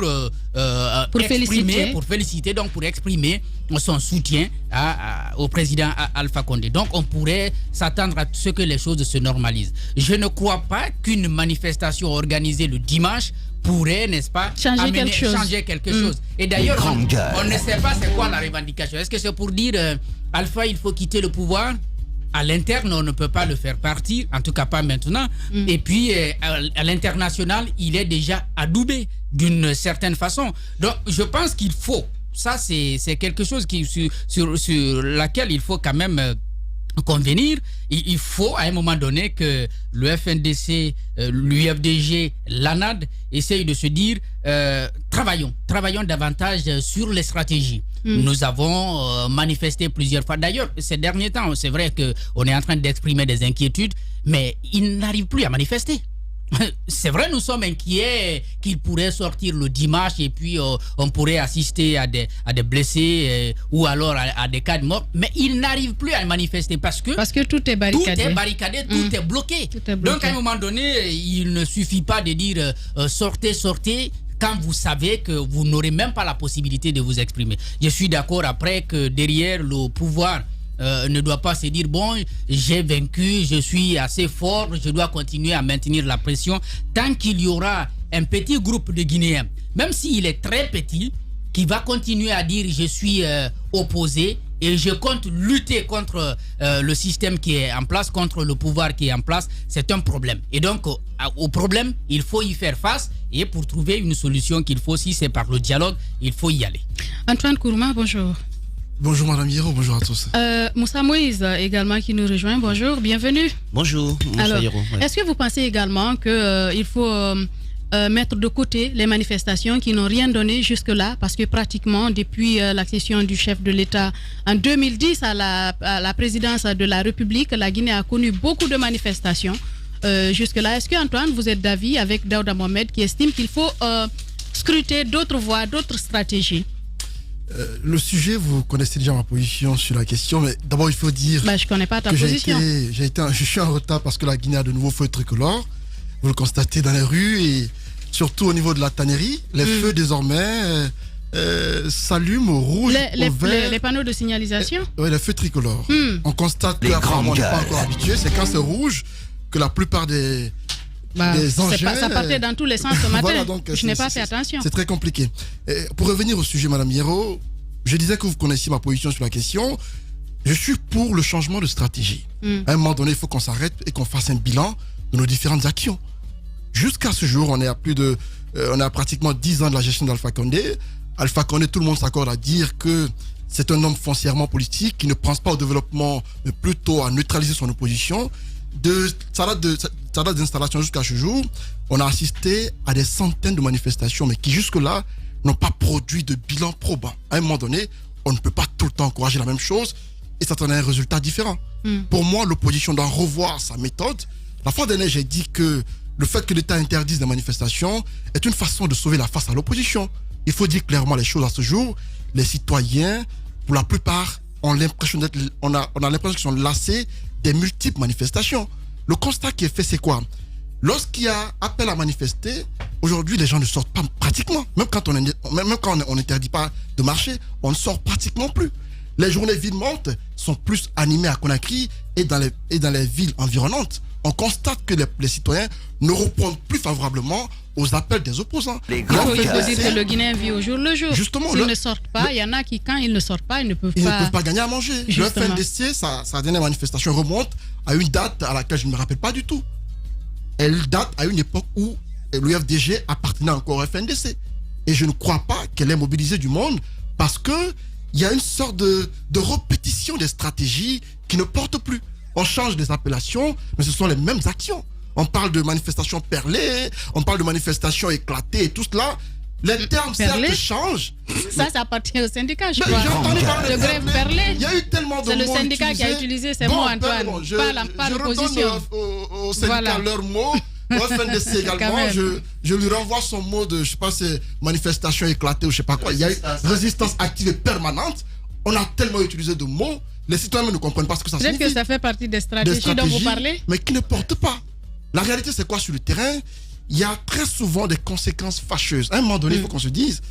féliciter, donc pour exprimer son soutien au président Alpha Condé. Donc, on pourrait s'attendre à ce que les choses se normalisent. Je ne crois pas qu'une manifestation organisée le dimanche pourrait, n'est-ce pas, changer quelque chose. Et d'ailleurs, on ne sait pas c'est quoi la revendication. Est-ce que c'est pour dire Alpha, il faut quitter le pouvoir? À l'interne, on ne peut pas le faire partir, en tout cas pas maintenant. Et puis, à l'international, il est déjà adoubé d'une certaine façon. Donc, je pense qu'il faut, ça c'est quelque chose sur laquelle il faut quand même convenir. Il faut à un moment donné que le FNDC, l'UFDG, l'ANAD essayent de se dire travaillons davantage sur les stratégies. Nous avons manifesté plusieurs fois. D'ailleurs, ces derniers temps, c'est vrai qu'on est en train d'exprimer des inquiétudes, mais ils n'arrivent plus à manifester. C'est vrai, nous sommes inquiets qu'il pourrait sortir le dimanche et puis on pourrait assister à des blessés ou alors à des cas de mort, mais ils n'arrivent plus à manifester parce que tout est barricadé. Tout est barricadé, tout est bloqué. Donc à un moment donné, il ne suffit pas de dire sortez, quand vous savez que vous n'aurez même pas la possibilité de vous exprimer. Je suis d'accord après que derrière le pouvoir ne doit pas se dire bon, j'ai vaincu, je suis assez fort, je dois continuer à maintenir la pression. Tant qu'il y aura un petit groupe de Guinéens, même s'il est très petit, qui va continuer à dire je suis opposé et je compte lutter contre le système qui est en place, contre le pouvoir qui est en place, c'est un problème. Et donc au problème, il faut y faire face, et pour trouver une solution qu'il faut, si c'est par le dialogue, il faut y aller. Antoine Kourouma, bonjour. Bonjour Madame Hiro, bonjour à tous. Moussa Moïse également qui nous rejoint, bonjour, bienvenue. Bonjour, Alors, Hiro. Ouais. est-ce que vous pensez également qu'il faut mettre de côté les manifestations qui n'ont rien donné jusque-là, parce que pratiquement depuis l'accession du chef de l'État en 2010 à la présidence de la République, la Guinée a connu beaucoup de manifestations jusque-là. Est-ce que Antoine, vous êtes d'avis avec Daouda Mohamed qui estime qu'il faut scruter d'autres voies, d'autres stratégies? Le sujet, vous connaissez déjà ma position sur la question, mais d'abord il faut dire je ne connais pas ta que position. je suis en retard parce que la Guinée a de nouveaux feux tricolores. Vous le constatez dans les rues et surtout au niveau de la tannerie, les feux désormais s'allument au rouge, au vert. Les panneaux de signalisation. Oui, les feux tricolores. On constate qu'apparemment on n'est pas encore habitué. C'est quand c'est rouge que la plupart des engins... ça partait dans tous les sens ce matin. Voilà, donc, je n'ai pas fait attention. C'est très compliqué. Pour revenir au sujet, Madame Hiro, je disais que vous connaissiez ma position sur la question. Je suis pour le changement de stratégie. À un moment donné, il faut qu'on s'arrête et qu'on fasse un bilan de nos différentes actions. Jusqu'à ce jour, on a pratiquement 10 ans de la gestion d'Alpha Condé. Alpha Condé, tout le monde s'accorde à dire que c'est un homme foncièrement politique qui ne pense pas au développement, mais plutôt à neutraliser son opposition. De sa date d'installation jusqu'à ce jour, on a assisté à des centaines de manifestations, mais qui jusque-là n'ont pas produit de bilan probant. À un moment donné, on ne peut pas tout le temps encourager la même chose et ça donne un résultat différent. Pour moi, l'opposition doit revoir sa méthode. La fois dernière, j'ai dit que le fait que l'État interdise les manifestations est une façon de sauver la face à l'opposition. Il faut dire clairement les choses à ce jour. Les citoyens, pour la plupart, on a l'impression qu'ils sont lassés des multiples manifestations. Le constat qui est fait, c'est quoi? Lorsqu'il y a appel à manifester, aujourd'hui, les gens ne sortent pas pratiquement. Même quand on n'interdit pas de marcher, on ne sort pratiquement plus. Les journées vivantes sont plus animées à Conakry et dans les villes environnantes. On constate que les citoyens ne répondent plus favorablement aux appels des opposants. Il faut dire que le Guinéen vit au jour le jour. Justement, s'ils ne sortent pas, il y en a qui, quand ils ne sortent pas, ils ne peuvent pas gagner à manger. Justement. Le FNDC, sa dernière manifestation remonte à une date à laquelle je ne me rappelle pas du tout. Elle date à une époque où l'UFDG appartenait encore au FNDC. Et je ne crois pas qu'elle ait mobilisé du monde parce qu'il y a une sorte de répétition des stratégies qui ne portent plus. On change des appellations, mais ce sont les mêmes actions. On parle de manifestations perlées, on parle de manifestations éclatées et tout cela. Les termes certes changent. Ça appartient au syndicat, je crois. Le grève perlée. Il y a eu tellement de mots. C'est le syndicat qui a utilisé ces mots, Antoine. Pas l'opposition. Au syndicat leurs mots. Au FNDC également, je lui renvoie son mot de, je sais pas, c'est manifestation éclatée ou je sais pas quoi. Il y a eu résistance active et permanente. On a tellement utilisé de mots. Les citoyens ne comprennent pas ce que ça signifie. Peut-être que ça fait partie des stratégies dont vous parlez. Mais qui ne portent pas. La réalité, c'est quoi sur le terrain? Il y a très souvent des conséquences fâcheuses. À un moment donné, il faut qu'on se dise,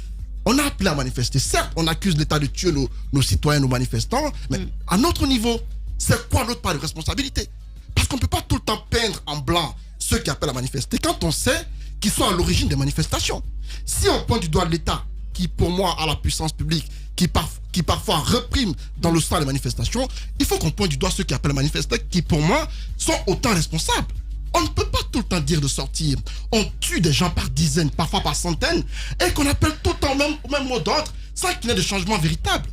on a appelé à manifester. Certes, on accuse l'État de tuer nos citoyens, nos manifestants, mais à notre niveau, c'est quoi notre part de responsabilité? Parce qu'on ne peut pas tout le temps peindre en blanc ceux qui appellent à manifester quand on sait qu'ils sont à l'origine des manifestations. Si on pointe du doigt l'État, qui pour moi a la puissance publique, qui parfois reprime dans le sang les manifestations, il faut qu'on pointe du doigt ceux qui appellent à manifester, qui pour moi sont autant responsables. On ne peut pas tout le temps dire de sortir. On tue des gens par dizaines, parfois par centaines, et qu'on appelle tout le temps au même mot d'ordre, sans qu'il y ait de changement véritable.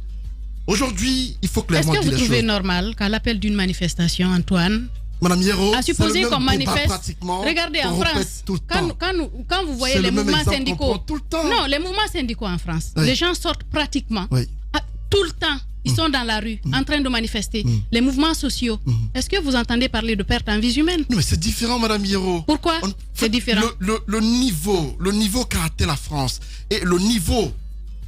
Aujourd'hui, il faut clairement dire les choses. Est-ce que vous trouvez normal qu'à l'appel d'une manifestation, Antoine, Madame Hiro, à supposer qu'on manifeste, regardez en France, quand vous voyez les mouvements syndicaux, non, les mouvements syndicaux en France, les gens sortent pratiquement, tout le temps, ils sont dans la rue, en train de manifester. Les mouvements sociaux, est-ce que vous entendez parler de perte en vies humaines? Non, mais c'est différent, Madame Hiro. Pourquoi c'est différent? Le niveau qu'a atteint la France et le niveau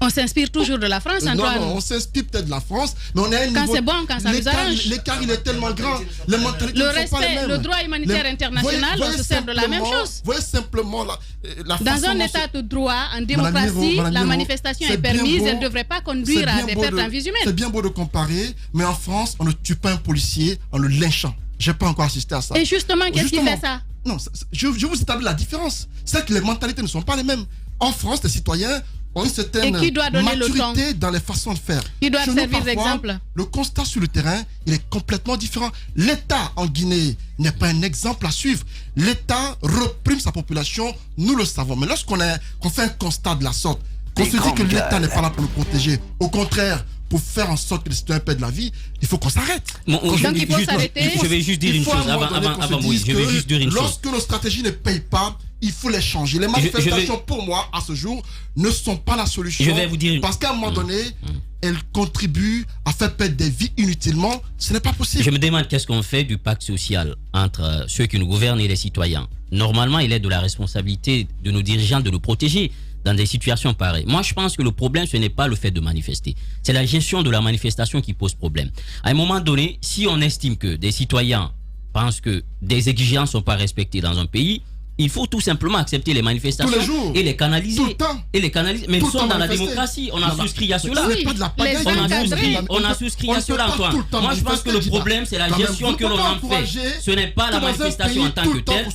On s'inspire toujours de la France, Antoine. Non, on s'inspire peut-être de la France, mais on est à un quand niveau... c'est bon, quand ça nous arrange. L'écart, il est tellement grand. Les mentalités le ne sont pas les respect, mêmes. le droit humanitaire international, on se sert de la même chose. Voyez simplement la dans façon un dont état de droit, en démocratie, la manifestation est permise, elle ne devrait pas conduire à des pertes en vies humaines. C'est bien beau de comparer, mais en France, on ne tue pas un policier en le lynchant. Je n'ai pas encore assisté à ça. Et justement, qu'est-ce qui fait ça? Non, je vous établis la différence. C'est que les mentalités ne sont pas les mêmes. En France, les citoyens ont une certaine maturité dans les façons de faire. Qui doit servir d'exemple? Le constat sur le terrain, il est complètement différent. L'État en Guinée n'est pas un exemple à suivre. L'État reprime sa population, nous le savons. Mais lorsqu'on fait un constat de la sorte, qu'on se dit que l'État n'est pas là pour nous protéger, au contraire, pour faire en sorte que les citoyens paient de la vie, il faut qu'on s'arrête. Donc il faut s'arrêter. Je vais juste dire une chose avant Moïse. Je vais juste dire une chose. Lorsque nos stratégies ne payent pas, il faut les changer. Les manifestations, pour moi, à ce jour, ne sont pas la solution. Je vais vous dire parce qu'à un moment donné, elles contribuent à faire perdre des vies inutilement. Ce n'est pas possible. Je me demande qu'est-ce qu'on fait du pacte social entre ceux qui nous gouvernent et les citoyens. Normalement, il est de la responsabilité de nos dirigeants de nous protéger dans des situations pareilles. Moi, je pense que le problème, ce n'est pas le fait de manifester. C'est la gestion de la manifestation qui pose problème. À un moment donné, si on estime que des citoyens pensent que des exigences ne sont pas respectées dans un pays, il faut tout simplement accepter les manifestations et les canaliser. Tout le temps. Et les canaliser. Mais nous sommes dans la démocratie. On a souscrit à cela. On a souscrit à cela, Antoine. Moi, je pense que le problème, c'est la gestion que l'on en fait. Ce n'est pas la manifestation en tant que telle.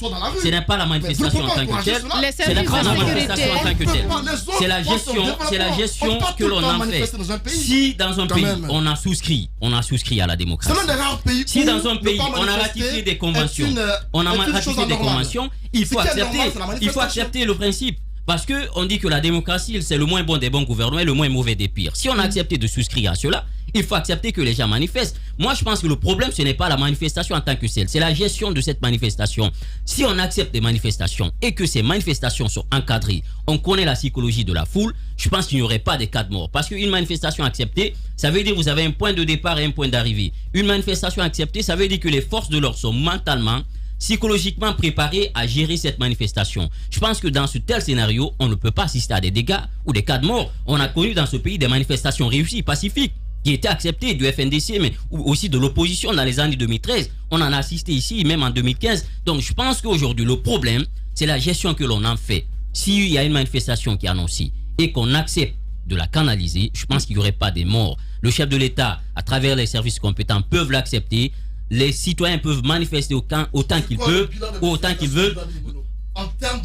Ce n'est pas la manifestation en tant que telle. Ce n'est pas la manifestation en tant que telle. C'est la gestion que l'on en fait. Si dans un pays, on a souscrit à la démocratie. Si dans un pays, on a ratifié des conventions, il faut accepter le principe. Parce qu'on dit que la démocratie, c'est le moins bon des bons gouvernements et le moins mauvais des pires. Si on a accepté de souscrire à cela, il faut accepter que les gens manifestent. Moi, je pense que le problème, ce n'est pas la manifestation en tant que celle, c'est la gestion de cette manifestation. Si on accepte des manifestations et que ces manifestations sont encadrées, on connaît la psychologie de la foule, je pense qu'il n'y aurait pas de cas de mort. Parce qu'une manifestation acceptée, ça veut dire que vous avez un point de départ et un point d'arrivée. Une manifestation acceptée, ça veut dire que les forces de l'ordre sont mentalement, psychologiquement préparés à gérer cette manifestation. Je pense que dans ce tel scénario, on ne peut pas assister à des dégâts ou des cas de mort. On a connu dans ce pays des manifestations réussies, pacifiques, qui étaient acceptées du FNDC, mais aussi de l'opposition dans les années 2013. On en a assisté ici, même en 2015. Donc je pense qu'aujourd'hui, le problème, c'est la gestion que l'on en fait. S'il y a une manifestation qui est annoncée et qu'on accepte de la canaliser, je pense qu'il n'y aurait pas de morts. Le chef de l'État, à travers les services compétents, peuvent l'accepter. Les citoyens peuvent manifester autant qu'ils peuvent, ou autant qu'ils veulent. En termes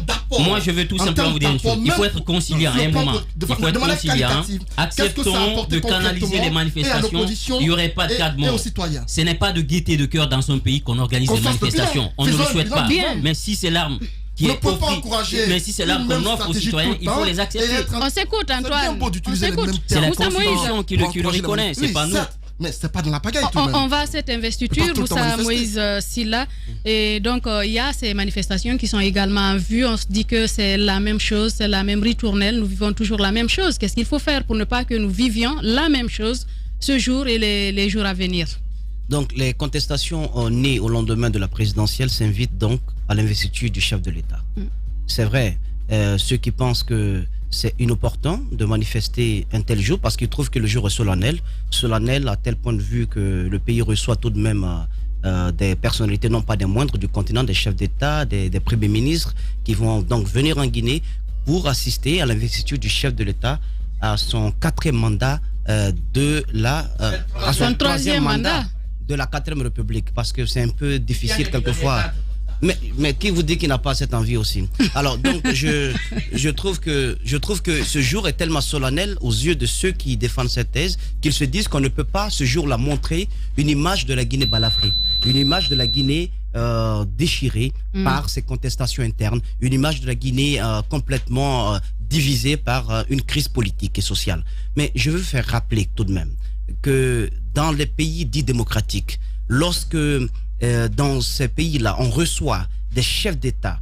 d'apport. Moi, je veux tout simplement vous dire une chose. Il faut être conciliant à un moment. Il faut être conciliant. Acceptons de canaliser les manifestations. Il n'y aurait pas de cas de mort. Ce n'est pas de gaieté de cœur dans un pays qu'on organise des manifestations. On ne le souhaite pas. Mais si c'est l'arme qui est offerte, mais si c'est l'arme qu'on offre aux citoyens, il faut les accepter. On s'écoute, Antoine. C'est la Constitution qui le reconnaît, c'est pas nous. Mais c'est pas de la pagaille. On va à cette investiture, Moussa Moïse Silla. Et donc, il y a ces manifestations qui sont également en vue. On se dit que c'est la même chose, c'est la même ritournelle. Nous vivons toujours la même chose. Qu'est-ce qu'il faut faire pour ne pas que nous vivions la même chose ce jour et les jours à venir? Donc, les contestations nées au lendemain de la présidentielle s'invitent donc à l'investiture du chef de l'État. C'est vrai, ceux qui pensent que c'est inopportun de manifester un tel jour parce qu'ils trouvent que le jour est solennel à tel point de vue que le pays reçoit tout de même des personnalités, non pas des moindres du continent, des chefs d'État, des premiers ministres qui vont donc venir en Guinée pour assister à l'investiture du chef de l'État à son 4e mandat à son 3e mandat de la 4e République, parce que c'est un peu difficile quelquefois. Mais qui vous dit qu'il n'a pas cette envie aussi? Alors donc je trouve que ce jour est tellement solennel aux yeux de ceux qui défendent cette thèse qu'ils se disent qu'on ne peut pas ce jour-là montrer une image de la Guinée balafrée, une image de la Guinée déchirée par ces contestations internes, une image de la Guinée complètement divisée par une crise politique et sociale. Mais je veux faire rappeler tout de même que dans les pays dits démocratiques, lorsque dans ces pays-là, on reçoit des chefs d'État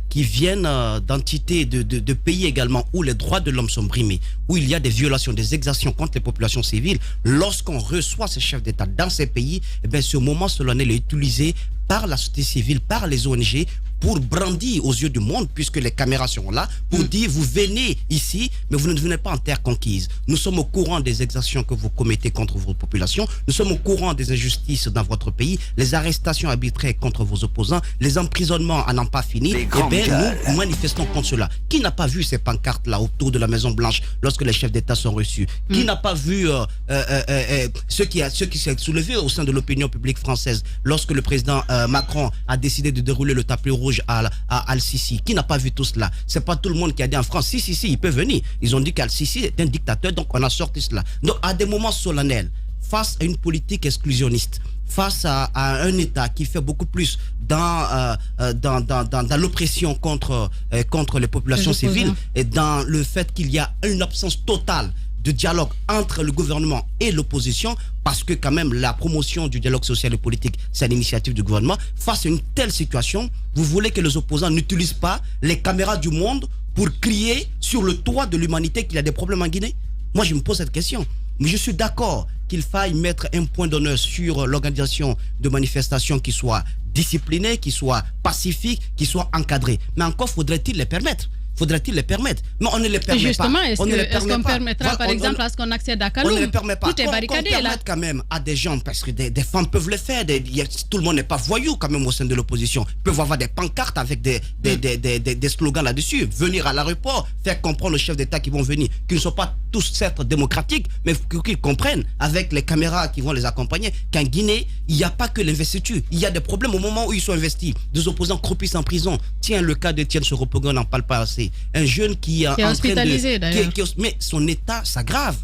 qui viennent d'entités de pays également où les droits de l'homme sont brimés, où il y a des violations, des exactions contre les populations civiles. Lorsqu'on reçoit ces chefs d'État dans ces pays, eh bien, ce moment solennel est utilisé par la société civile, par les ONG, pour brandir aux yeux du monde, puisque les caméras sont là, pour dire vous venez ici, mais vous ne venez pas en terre conquise. Nous sommes au courant des exactions que vous commettez contre vos populations, nous sommes au courant des injustices dans votre pays, les arrestations arbitraires contre vos opposants, les emprisonnements à n'en pas finir. Eh bien, nous manifestons contre cela. Qui n'a pas vu ces pancartes-là autour de la Maison Blanche lorsque les chefs d'État sont reçus? Qui n'a pas vu ce qui s'est soulevé au sein de l'opinion publique française lorsque le président Macron a décidé de dérouler le tapis rouge à Al-Sisi? Qui n'a pas vu tout cela? C'est pas tout le monde qui a dit en France, si, il peut venir. Ils ont dit qu'Al-Sisi est un dictateur, donc on a sorti cela. Donc à des moments solennels, face à une politique exclusionniste, face à un État qui fait beaucoup plus dans l'oppression contre les populations civiles, et dans le fait qu'il y a une absence totale de dialogue entre le gouvernement et l'opposition, parce que quand même la promotion du dialogue social et politique, c'est l'initiative du gouvernement. Face à une telle situation, vous voulez que les opposants n'utilisent pas les caméras du monde pour crier sur le toit de l'humanité qu'il y a des problèmes en Guinée? Moi, je me pose cette question. Mais je suis d'accord qu'il faille mettre un point d'honneur sur l'organisation de manifestations qui soient disciplinées, qui soient pacifiques, qui soient encadrées. Mais encore faudrait-il les permettre. Faudrait-il les permettre? Mais on ne les permet justement, pas. Est-ce qu'on permettra, par exemple, à ce qu'on accède à Kaloum? On ne les permet pas. Tout est barricadé là. On là. Quand même à des gens, parce que des femmes peuvent le faire. Tout le monde n'est pas voyou quand même au sein de l'opposition. Ils peuvent avoir des pancartes avec des slogans là-dessus. Venir à l'aéroport, faire comprendre aux chefs d'État qui vont venir, qu'ils ne sont pas tous certes démocratiques, mais qu'ils comprennent avec les caméras qui vont les accompagner qu'en Guinée, il n'y a pas que l'investiture. Il y a des problèmes au moment où ils sont investis. Des opposants croupissent en prison. Tiens, le cas d'Étienne Soropogo, on n'en parle pas assez. Un jeune qui est hospitalisé d'ailleurs. Mais son état s'aggrave.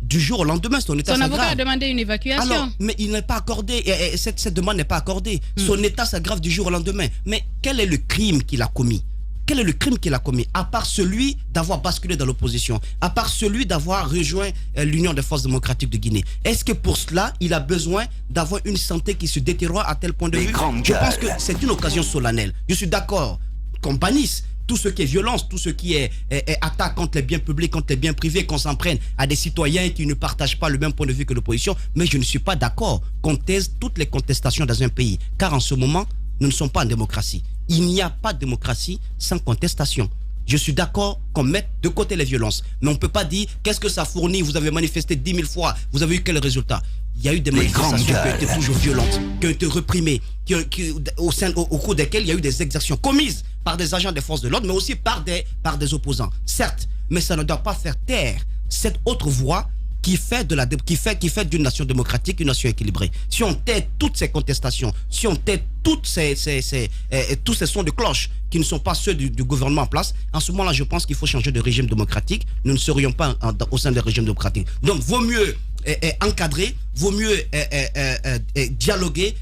Du jour au lendemain, son état s'aggrave. Son avocat a demandé une évacuation. Alors, mais il n'est pas accordé. Cette demande n'est pas accordée. Son état s'aggrave du jour au lendemain. Mais quel est le crime qu'il a commis? Quel est le crime qu'il a commis? À part celui d'avoir basculé dans l'opposition, à part celui d'avoir rejoint l'Union des forces démocratiques de Guinée. Est-ce que pour cela, il a besoin d'avoir une santé qui se détériore à tel point de vue? Je pense que c'est une occasion solennelle. Je suis d'accord qu'on bannisse tout ce qui est violence, tout ce qui est attaque contre les biens publics, contre les biens privés, qu'on s'en prenne à des citoyens qui ne partagent pas le même point de vue que l'opposition. Mais je ne suis pas d'accord qu'on taise toutes les contestations dans un pays. Car en ce moment, nous ne sommes pas en démocratie. Il n'y a pas de démocratie sans contestation. Je suis d'accord qu'on mette de côté les violences. Mais on ne peut pas dire, qu'est-ce que ça fournit? Vous avez manifesté 10 000 fois, vous avez eu quel résultat? Il y a eu des manifestations qui ont été toujours violentes, qui ont été réprimées, au cours desquelles il y a eu des exactions commises par des agents des forces de l'ordre, mais aussi par des opposants. Certes, mais ça ne doit pas faire taire cette autre voix qui fait d'une nation démocratique une nation équilibrée. Si on tait toutes ces contestations, si on tait tous ces sons de cloche qui ne sont pas ceux du gouvernement en place, en ce moment-là, je pense qu'il faut changer de régime démocratique. Nous ne serions pas au sein des régimes démocratiques. Donc, vaut mieux encadrer, vaut mieux dialoguer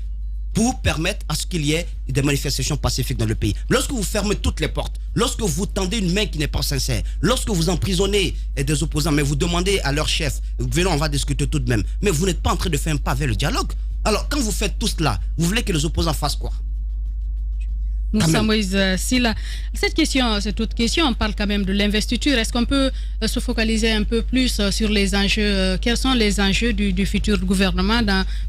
pour permettre à ce qu'il y ait des manifestations pacifiques dans le pays. Lorsque vous fermez toutes les portes, lorsque vous tendez une main qui n'est pas sincère, lorsque vous emprisonnez des opposants, mais vous demandez à leur chef, venons, on va discuter tout de même, mais vous n'êtes pas en train de faire un pas vers le dialogue. Alors, quand vous faites tout cela, vous voulez que les opposants fassent quoi? Moussa Moïse Silla, cette autre question, on parle quand même de l'investiture. Est-ce qu'on peut se focaliser un peu plus sur les enjeux? Quels sont les enjeux du futur gouvernement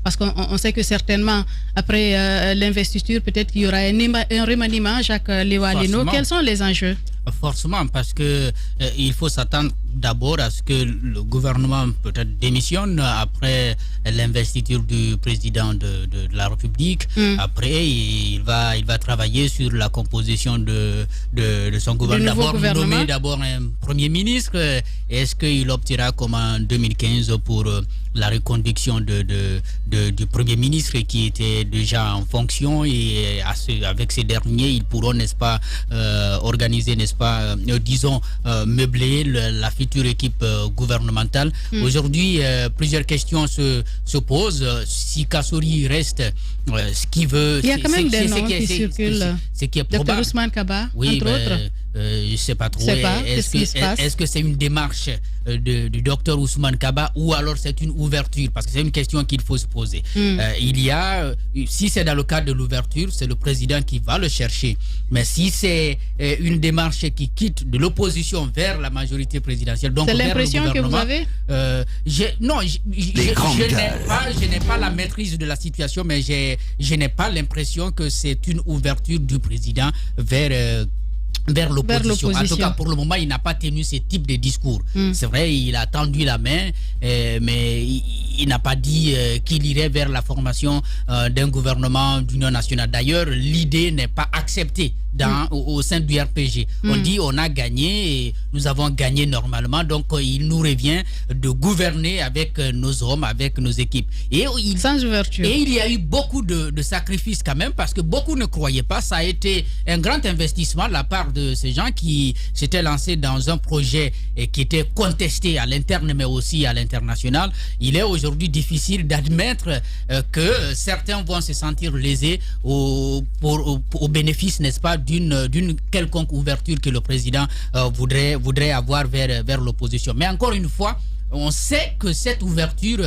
parce qu'on sait que certainement, après l'investiture, peut-être qu'il y aura un remaniement, Jacques Léo-Aleno. Quels sont les enjeux? Forcément, parce que il faut s'attendre d'abord à ce que le gouvernement peut-être démissionne après l'investiture du président de la République. Après, il va travailler sur la composition de son gouvernement. Nommer d'abord un premier ministre. Est-ce qu'il optera comme en 2015 pour la reconduction du premier ministre qui était déjà en fonction, et avec ces derniers, ils pourront, n'est-ce pas, organiser, n'est-ce pas, disons, meubler la future équipe gouvernementale. Aujourd'hui, plusieurs questions se posent. Si Kassory reste, ce qui veut... Il y a quand même des noms qui circulent. Ce qui est probable. Dr Ousmane Kaba, oui, entre autres. je ne sais pas trop. Est-ce que c'est une démarche du docteur Ousmane Kaba ou alors c'est une ouverture? Parce que c'est une question qu'il faut se poser. Si c'est dans le cadre de l'ouverture, c'est le président qui va le chercher. Mais si c'est une démarche qui quitte de l'opposition vers la majorité présidentielle, donc c'est l'impression que vous avez? Je n'ai pas la maîtrise de la situation, mais je n'ai pas l'impression que c'est une ouverture du président vers l'opposition. En tout cas, pour le moment, il n'a pas tenu ce type de discours. C'est vrai, il a tendu la main, mais il n'a pas dit qu'il irait vers la formation d'un gouvernement d'union nationale. D'ailleurs, l'idée n'est pas acceptée au sein du RPG. On dit on a gagné et nous avons gagné normalement, donc il nous revient de gouverner avec nos hommes, avec nos équipes. Sans ouverture. Et il y a eu beaucoup de sacrifices quand même, parce que beaucoup ne croyaient pas. Ça a été un grand investissement de la part de ces gens qui s'étaient lancés dans un projet qui était contesté à l'interne mais aussi à l'international. Il est aujourd'hui difficile d'admettre que certains vont se sentir lésés au bénéfice, n'est-ce pas, d'une quelconque ouverture que le président voudrait avoir vers l'opposition. Mais encore une fois, on sait que cette ouverture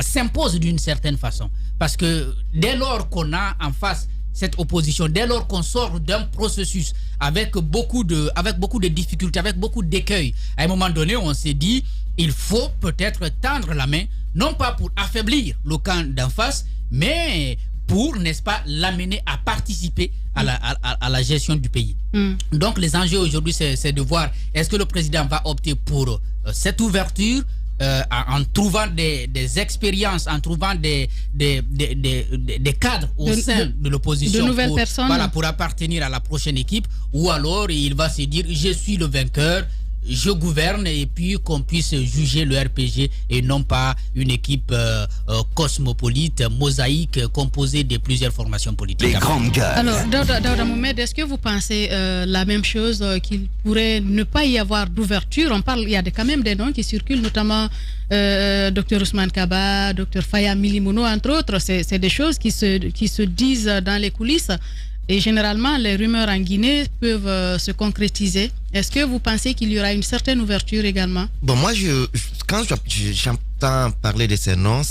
s'impose d'une certaine façon. Parce que dès lors qu'on a en face cette opposition, dès lors qu'on sort d'un processus avec beaucoup de difficultés, avec beaucoup d'écueils, à un moment donné, on s'est dit, il faut peut-être tendre la main, non pas pour affaiblir le camp d'en face, mais pour, n'est-ce pas, l'amener à participer à la gestion du pays. Donc les enjeux aujourd'hui, c'est de voir, est-ce que le président va opter pour cette ouverture, en trouvant des expériences, en trouvant des cadres au sein de l'opposition, de nouvelles personnes, pour appartenir à la prochaine équipe, ou alors il va se dire, je suis le vainqueur, je gouverne, et puis qu'on puisse juger le RPG et non pas une équipe cosmopolite, mosaïque, composée de plusieurs formations politiques. Les grandes gueules. Alors, Daouda Mohamed, est-ce que vous pensez la même chose, qu'il pourrait ne pas y avoir d'ouverture? Il y a quand même des noms qui circulent, notamment Dr Ousmane Kaba, Dr Faya Milimono, entre autres. C'est des choses qui se disent dans les coulisses. Et généralement, les rumeurs en Guinée peuvent se concrétiser. Est-ce que vous pensez qu'il y aura une certaine ouverture également? Bon, moi, quand j'entends parler de ces noms,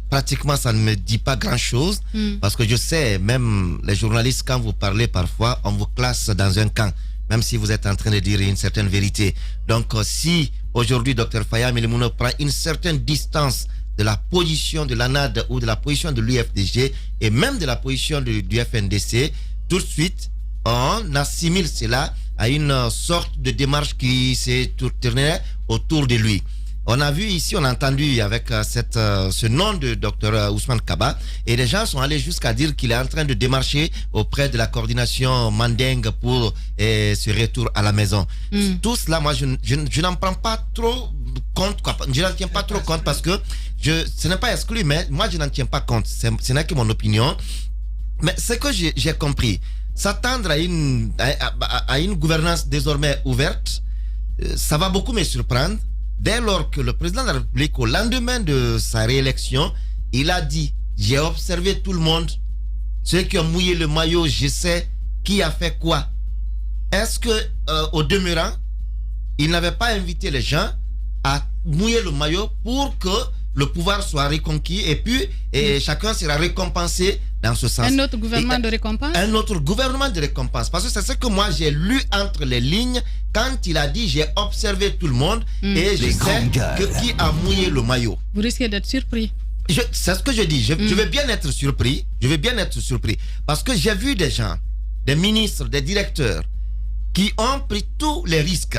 pratiquement, ça ne me dit pas grand-chose. Parce que je sais, même les journalistes, quand vous parlez parfois, on vous classe dans un camp, même si vous êtes en train de dire une certaine vérité. Donc, si aujourd'hui, Dr Faya Milimono prend une certaine distance de la position de l'ANAD ou de la position de l'UFDG et même de la position du FNDC, tout de suite, on assimile cela à une sorte de démarche qui s'est tournée autour de lui. On a vu ici, on a entendu avec ce nom de Dr Ousmane Kaba, et les gens sont allés jusqu'à dire qu'il est en train de démarcher auprès de la coordination Mandeng pour ce retour à la maison. Tout cela, moi, je n'en prends pas trop compte, quoi. Je n'en tiens pas trop compte parce que ce n'est pas exclu, mais moi, je n'en tiens pas compte. Ce n'est que mon opinion. Mais ce que j'ai compris, s'attendre à une gouvernance désormais ouverte, ça va beaucoup me surprendre. Dès lors que le président de la République, au lendemain de sa réélection, il a dit, j'ai observé tout le monde, ceux qui ont mouillé le maillot, je sais qui a fait quoi. Est-ce que, au demeurant, il n'avait pas invité les gens à mouiller le maillot pour que le pouvoir soit reconquis et puis chacun sera récompensé dans ce sens. Un autre gouvernement de récompense? Un autre gouvernement de récompense. Parce que c'est ce que moi j'ai lu entre les lignes quand il a dit j'ai observé tout le monde et je sais qui a mouillé le maillot. Vous risquez d'être surpris. C'est ce que je dis. Je vais bien être surpris. Je vais bien être surpris. Parce que j'ai vu des gens, des ministres, des directeurs qui ont pris tous les risques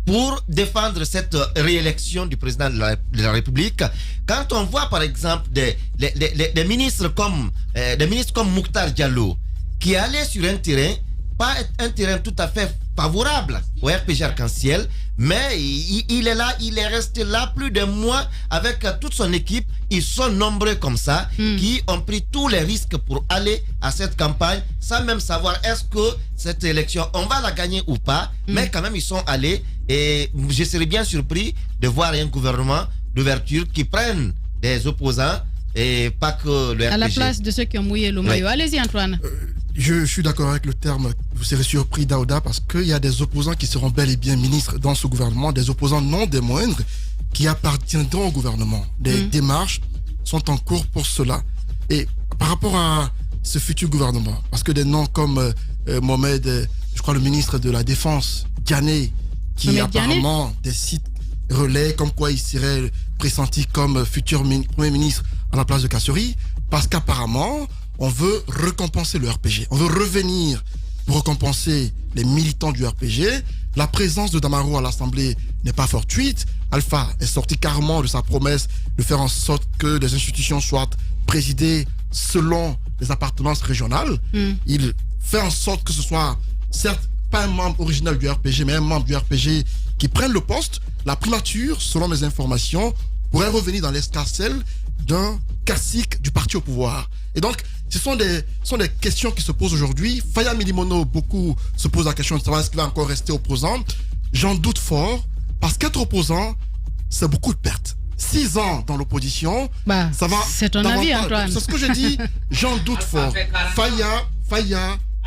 pour défendre cette réélection du président de la République. Quand on voit par exemple des ministres comme Mokhtar Diallo qui allaient sur un terrain, pas un terrain tout à fait favorable au RPG Arc-en-Ciel, mais il est là, il est resté là plus d'un mois avec toute son équipe. Ils sont nombreux comme ça qui ont pris tous les risques pour aller à cette campagne sans même savoir est-ce que cette élection, on va la gagner ou pas, mais quand même ils sont allés. Et je serais bien surpris de voir un gouvernement d'ouverture qui prenne des opposants et pas que le RPG. À la place de ceux qui ont mouillé le maillot. Allez-y, Antoine. Je suis d'accord avec le terme, vous serez surpris, Daouda, parce qu'il y a des opposants qui seront bel et bien ministres dans ce gouvernement, des opposants non des moindres, qui appartiendront au gouvernement. Des démarches sont en cours pour cela. Et par rapport à ce futur gouvernement, parce que des noms comme Mohamed, je crois le ministre de la Défense, Diané, qui Mohamed apparemment des sites relais comme quoi il serait pressenti comme futur Premier ministre à la place de Kassori, parce qu'apparemment on veut récompenser le RPG. On veut revenir pour récompenser les militants du RPG. La présence de Damaro à l'Assemblée n'est pas fortuite. Alpha est sorti carrément de sa promesse de faire en sorte que les institutions soient présidées selon les appartenances régionales. Il fait en sorte que ce soit, certes, pas un membre original du RPG, mais un membre du RPG qui prenne le poste. La primature, selon mes informations, pourrait revenir dans l'escarcelle d'un cacique du parti au pouvoir. Et donc, ce sont des questions qui se posent aujourd'hui. Faya Milimono, beaucoup se posent la question de savoir est-ce qu'il va encore rester opposant. J'en doute fort, parce qu'être opposant, c'est beaucoup de pertes. 6 ans dans l'opposition, ça va... C'est ton avis, Antoine. C'est ce que je dis, j'en doute fort. Faya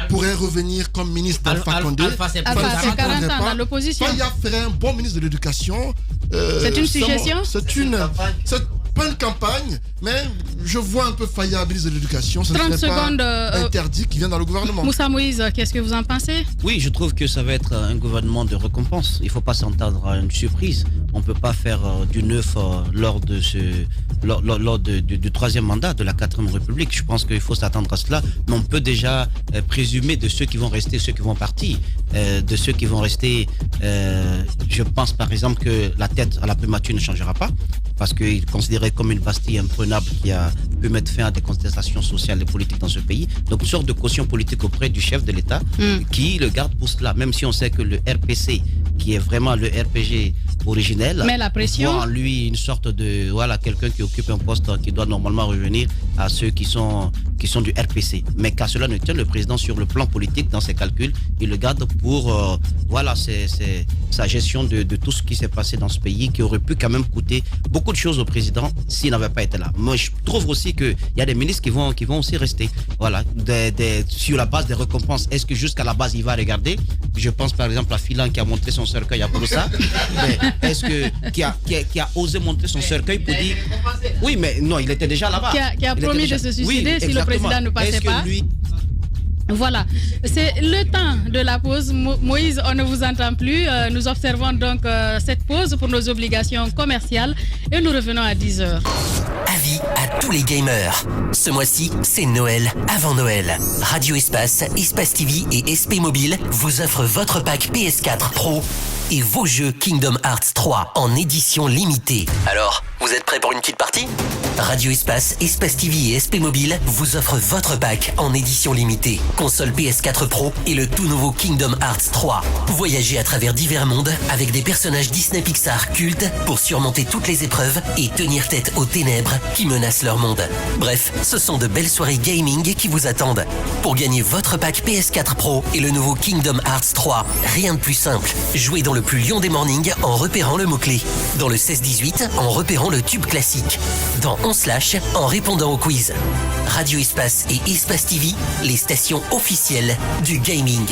pourrait revenir comme ministre d'Alpha Condé. Alpha, c'est 40 ans dans l'opposition. Faya ferait un bon ministre de l'Éducation. C'est une suggestion? C'est pas une campagne, mais je vois un peu Faya, ministre de l'Éducation. Ce 30 ne serait secondes. pas interdit qui vient dans le gouvernement. Moussa Moïse, qu'est-ce que vous en pensez? Oui, je trouve que ça va être un gouvernement de récompense. Il ne faut pas s'entendre à une surprise. On ne peut pas faire du neuf lors du troisième mandat de la 4e République. Je pense qu'il faut s'attendre à cela. Mais on peut déjà présumer de ceux qui vont rester, ceux qui vont partir. De ceux qui vont rester, je pense par exemple que la tête à la primature ne changera pas, parce qu'il est considéré comme une Bastille imprenable qui a pu mettre fin à des contestations sociales et politiques dans ce pays. Donc une sorte de caution politique auprès du chef de l'État qui le garde pour cela, même si on sait que le RPC, qui est vraiment le RPG originel, mais la pression, voit en lui une sorte de quelqu'un qui occupe un poste qui doit normalement revenir à ceux qui sont du RPC. Mais qu'à cela ne tienne, le président sur le plan politique, dans ses calculs, il le garde pour c'est sa gestion de tout ce qui s'est passé dans ce pays, qui aurait pu quand même coûter beaucoup de choses au président s'il n'avait pas été là. Moi, je trouve aussi qu'il y a des ministres qui vont aussi rester. Voilà, sur la base des récompenses. Est-ce que jusqu'à la base, il va regarder? Je pense par exemple à Filan qui a monté son cercueil à Broussa. Mais est-ce que qui a osé monter son cercueil pour dire oui, mais non, il était déjà là-bas. Qui a promis de se suicider si le président ne passait pas. Voilà, c'est le temps de la pause. Moïse, on ne vous entend plus. Nous observons donc cette pause pour nos obligations commerciales et nous revenons à 10h. Avis à tous les gamers. Ce mois-ci, c'est Noël avant Noël. Radio Espace, Espace TV et SP Mobile vous offrent votre pack PS4 Pro et vos jeux Kingdom Hearts 3 en édition limitée. Alors, vous êtes prêts pour une petite partie? Radio Espace, Espace TV et SP Mobile vous offrent votre pack en édition limitée. Console PS4 Pro et le tout nouveau Kingdom Hearts 3. Voyagez à travers divers mondes avec des personnages Disney Pixar cultes pour surmonter toutes les épreuves et tenir tête aux ténèbres qui menacent leur monde. Bref, ce sont de belles soirées gaming qui vous attendent. Pour gagner votre pack PS4 Pro et le nouveau Kingdom Hearts 3, rien de plus simple. Jouez dans le plus lion des mornings en repérant le mot-clé. Dans le 16-18 en repérant le tube classique. Dans On Slash en répondant au quiz. Radio Espace et Espace TV, les stations officielles du gaming.